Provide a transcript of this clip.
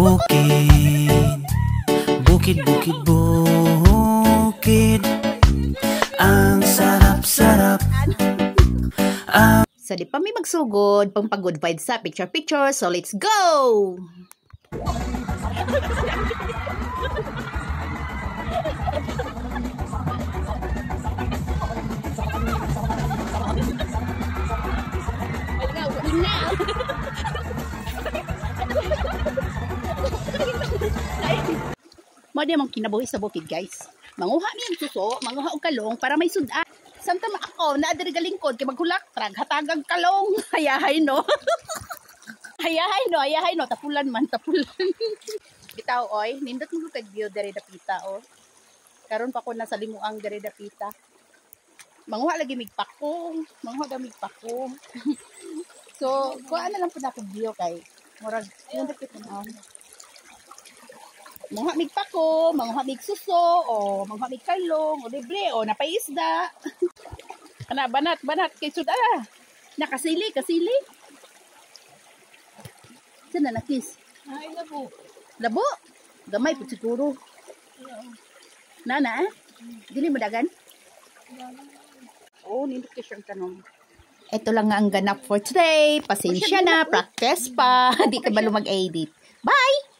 bukid, bukid, bukid, bukid. Ang sarap-sarap. So di pa may magsugod pang pag-good vibes sa picture-picture. So let's go! Mo di mong kinabuhi sa bukid, guys. Manguha mi suso, manguha og kalong para may sudan. Samtama ako na adiri galingkod kay maghulak trag hatagag kalong. Hayahay no. Hayahay no, tapulan man, tapulan. Bitaw oy, nindot mo kag view diri dapita oh. Karon pa ko nasa limuang diri dapita. Manguha lagi migpako, So, kuha na lang po na akong view kay murag yung dapita na. Manguha migpako, manguha migsuso, o manguha migkalong, o libre, o napaisda. Kana banat kay suda. Nakasili. Sana nakis. Ay, labo. Labo? Gamay po siguro. Nana, dili mo dagan? Oh, nindot ka siyang tanong. Ito lang nga ang ganap for today. Pasensya na, practice pa. Di ka ba lumag-edit. Bye!